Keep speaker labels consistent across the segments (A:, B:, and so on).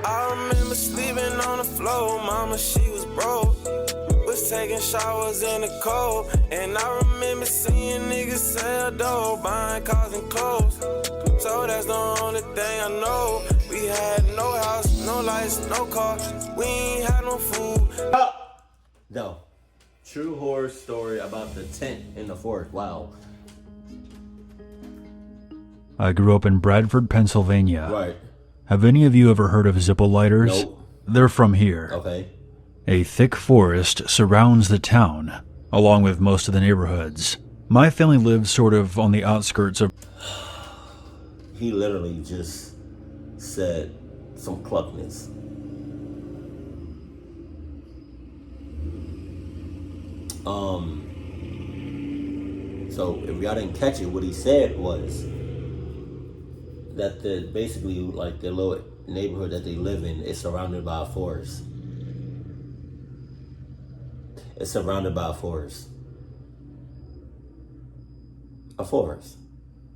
A: I remember sleeping on the floor, mama, she was broke. Was taking showers in the cold. And I remember seeing niggas sell dope, buying cars and clothes. So that's the only thing I know. We had no house, no lights, no car. We ain't had no food.
B: No. True horror story about the tent in the forest. Wow.
C: I grew up in Bradford, Pennsylvania.
B: Right.
C: Have any of you ever heard of Zippo lighters?
B: Nope.
C: They're from here.
B: Okay.
C: A thick forest surrounds the town, along with most of the neighborhoods. My family lives sort of on the outskirts of...
B: He literally just said some cluckness. So if y'all didn't catch it, what he said was that basically like the little neighborhood that they live in is surrounded by a forest. It's surrounded by a forest. A forest.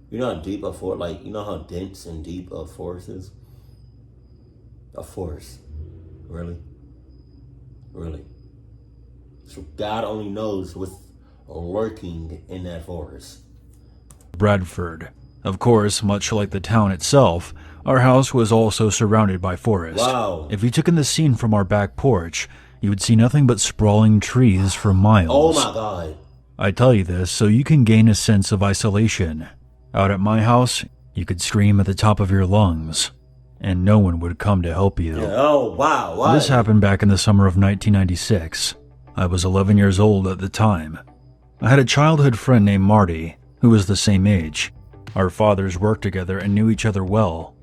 B: You know how deep a forest, like, you know how dense and deep a forest is? A forest. Really? Really? So God only knows what's lurking in that forest.
C: Bradford. Of course, much like the town itself, our house was also surrounded by forest.
B: Wow.
C: If you took in the scene from our back porch, you would see nothing but sprawling trees for miles.
B: Oh my God.
C: I tell you this so you can gain a sense of isolation. Out at my house, you could scream at the top of your lungs, and no one would come to help you.
B: Yeah. Oh, wow. Why?
C: This happened back in the summer of 1996. I was 11 years old at the time. I had a childhood friend named Marty, who was the same age. Our fathers worked together and knew each other well.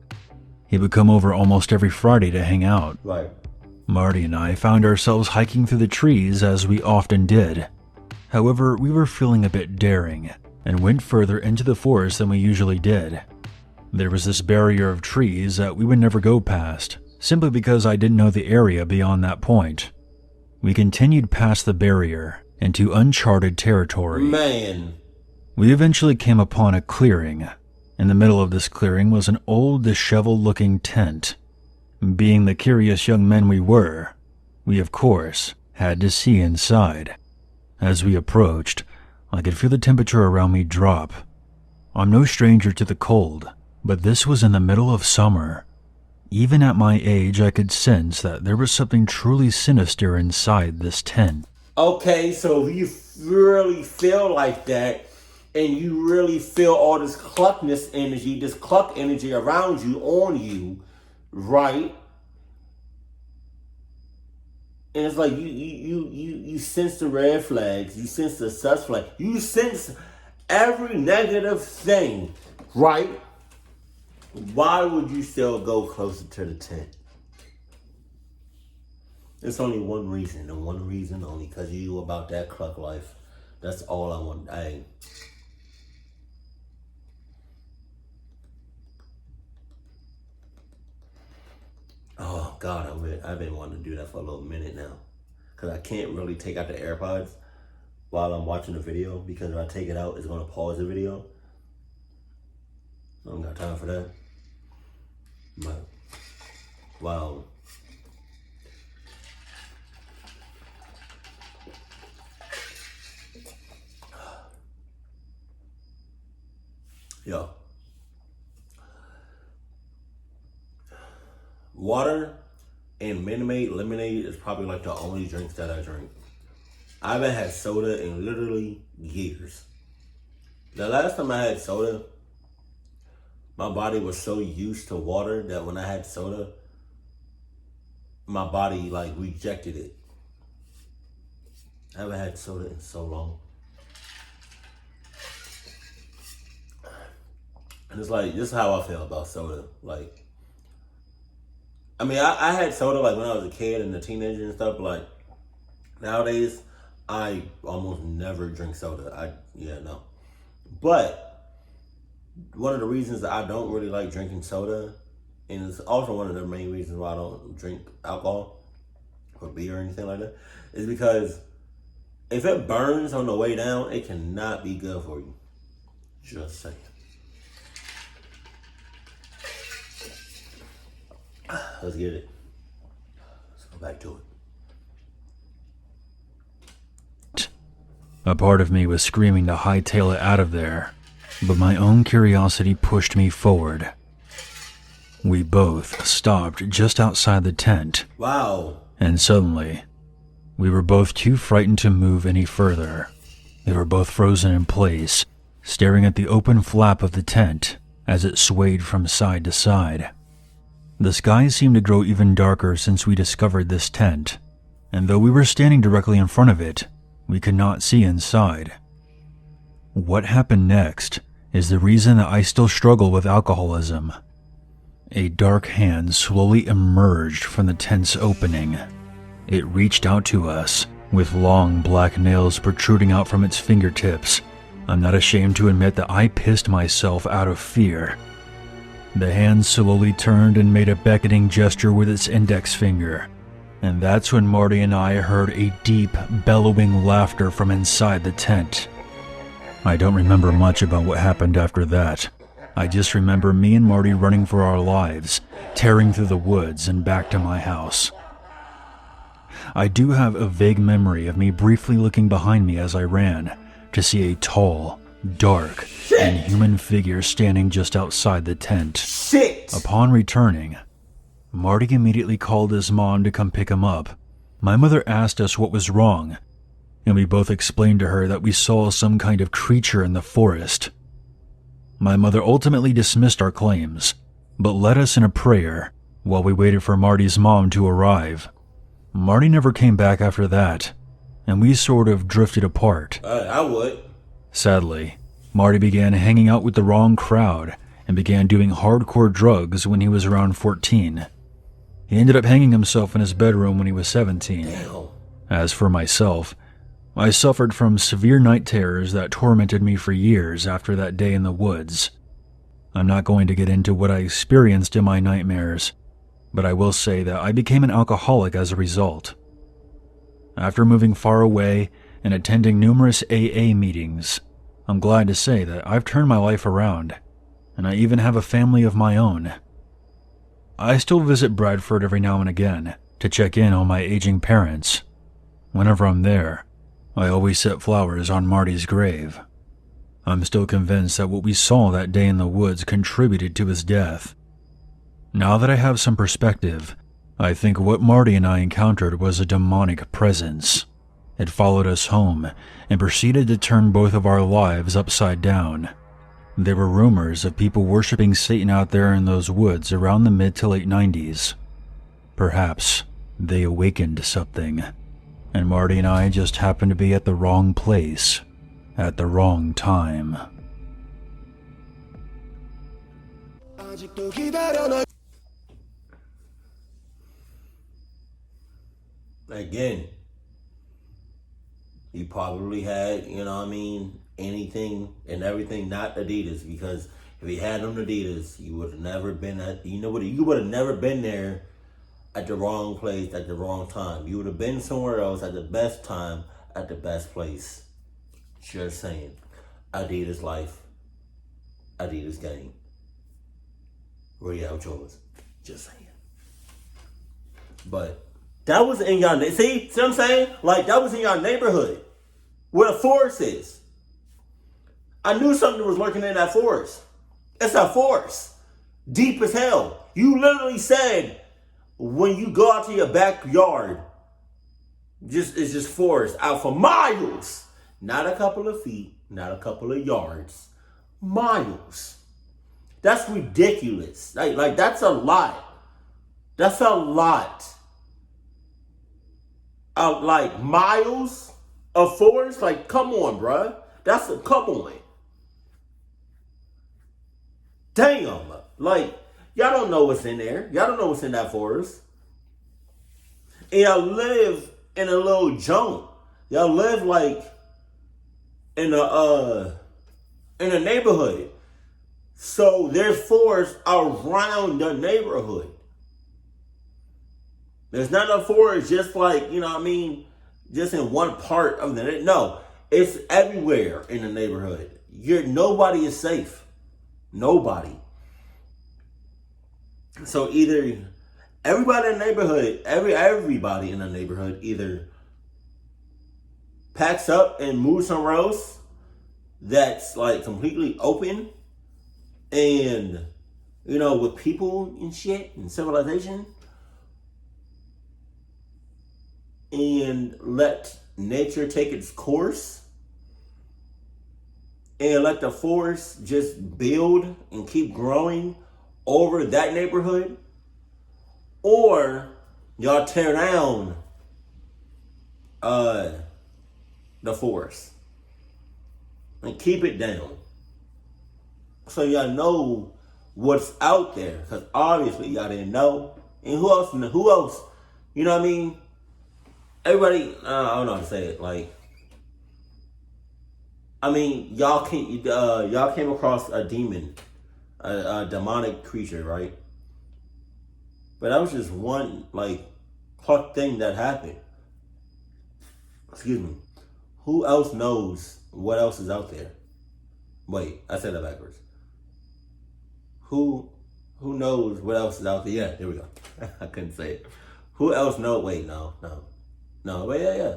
C: He would come over almost every Friday to hang out.
B: Right.
C: Marty and I found ourselves hiking through the trees as we often did. However, we were feeling a bit daring and went further into the forest than we usually did. There was this barrier of trees that we would never go past, simply because I didn't know the area beyond that point. We continued past the barrier into uncharted territory.
B: Man.
C: We eventually came upon a clearing. In the middle of this clearing was an old, disheveled-looking tent. Being the curious young men we were, we of course had to see inside. As we approached, I could feel the temperature around me drop. I'm no stranger to the cold, but this was in the middle of summer. Even at my age, I could sense that there was something truly sinister inside this tent.
B: Okay, so if you really feel like that, and you really feel all this cluckness energy, this cluck energy around you, on you, right? And it's like you sense the red flags, you sense the sus flag, you sense every negative thing, right? Why would you still go closer to the tent? It's only one reason, and one reason only, because you about that cluck life. That's all I want. Oh God, I've been wanting to do that for a little minute now, because I can't really take out the AirPods while I'm watching the video, because if I take it out, it's going to pause the video. I don't got time for that. But, wow. Yo. Water and Minute Maid lemonade is probably like the only drinks that I drink. I haven't had soda in literally years. The last time I had soda, my body was so used to water that when I had soda, my body like rejected it. I haven't had soda in so long. And it's like, this is how I feel about soda. Like, I mean, I had soda like when I was a kid and a teenager and stuff, but like nowadays, I almost never drink soda. No. But one of the reasons that I don't really like drinking soda, and it's also one of the main reasons why I don't drink alcohol or beer or anything like that, is because if it burns on the way down, it cannot be good for you. Just saying. Let's get it. Let's go back to it.
C: A part of me was screaming to hightail it out of there, but my own curiosity pushed me forward. We both stopped just outside the tent.
B: Wow.
C: And suddenly, we were both too frightened to move any further. We were both frozen in place, staring at the open flap of the tent as it swayed from side to side. The sky seemed to grow even darker since we discovered this tent, and though we were standing directly in front of it, we could not see inside. What happened next is the reason that I still struggle with alcoholism. A dark hand slowly emerged from the tent's opening. It reached out to us, with long black nails protruding out from its fingertips. I'm not ashamed to admit that I pissed myself out of fear. The hand slowly turned and made a beckoning gesture with its index finger, and that's when Marty and I heard a deep, bellowing laughter from inside the tent. I don't remember much about what happened after that. I just remember me and Marty running for our lives, tearing through the woods and back to my house. I do have a vague memory of me briefly looking behind me as I ran to see a tall, dark, and human figure standing just outside the tent.
B: Shit!
C: Upon returning, Marty immediately called his mom to come pick him up. My mother asked us what was wrong, and we both explained to her that we saw some kind of creature in the forest. My mother ultimately dismissed our claims, but led us in a prayer while we waited for Marty's mom to arrive. Marty never came back after that, and we sort of drifted apart.
B: I would.
C: Sadly, Marty began hanging out with the wrong crowd and began doing hardcore drugs when he was around 14. He ended up hanging himself in his bedroom when he was 17.
B: Damn.
C: As for myself, I suffered from severe night terrors that tormented me for years after that day in the woods. I'm not going to get into what I experienced in my nightmares, but I will say that I became an alcoholic as a result. After moving far away and attending numerous AA meetings, I'm glad to say that I've turned my life around, and I even have a family of my own. I still visit Bradford every now and again to check in on my aging parents. Whenever I'm there, I always set flowers on Marty's grave. I'm still convinced that what we saw that day in the woods contributed to his death. Now that I have some perspective, I think what Marty and I encountered was a demonic presence. It followed us home and proceeded to turn both of our lives upside down. There were rumors of people worshiping Satan out there in those woods around the mid to late 90s. Perhaps they awakened something, and Marty and I just happened to be at the wrong place at the wrong time.
B: Again, you probably had, anything and everything not Adidas, because if you had on Adidas, you would have never been you would have never been there at the wrong place at the wrong time. You would have been somewhere else at the best time at the best place. Just saying. Adidas life, Adidas game. Real yours. Just saying. But that was in your see what I'm saying? Like, that was in your neighborhood where the forest is. I knew something was lurking in that forest. It's a forest. Deep as hell. You literally said when you go out to your backyard, it's just forest out for miles. Not a couple of feet, not a couple of yards. Miles. That's ridiculous. Like that's a lot. That's a lot. Like miles of forest? Like, come on, bruh. Come on. Damn. Like, y'all don't know what's in there. Y'all don't know what's in that forest. And y'all live in a little junk. Y'all live like in a neighborhood. So there's forest around the neighborhood. There's not a forest just like, just in one part of the no. It's everywhere in the neighborhood. Nobody is safe. Nobody. So either everybody in the neighborhood, everybody in the neighborhood either packs up and moves somewhere else that's like completely open and, you know, with people and shit and civilization, and let nature take its course and let the forest just build and keep growing over that neighborhood, or y'all tear down the forest and keep it down so y'all know what's out there, because obviously y'all didn't know. And who else, you know what I mean? Everybody, I don't know how to say it. Like, I mean, y'all came across a demon, a demonic creature, right? But that was just one like pluck thing that happened. Excuse me. Who else knows what else is out there? Wait, I said that backwards. Who knows what else is out there? Yeah, there we go. I couldn't say it. Who else knows? Wait, no. Wait, yeah.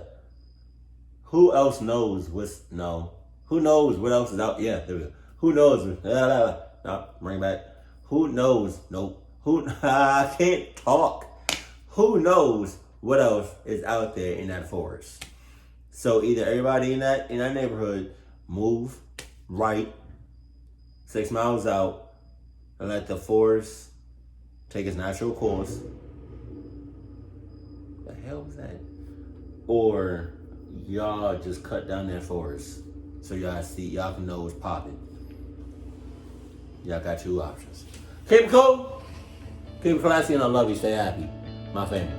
B: Who else knows Who knows what else is out? Yeah, there we go. Who knows? No, bring it back. Who knows? Nope. I can't talk. Who knows what else is out there in that forest? So either everybody in that neighborhood move right 6 miles out and let the forest take its natural course. What the hell was that? Or y'all just cut down that forest so y'all can know what's popping. Y'all got 2 options. Keep it cool, keep it classy, and I love you. Stay happy, my family.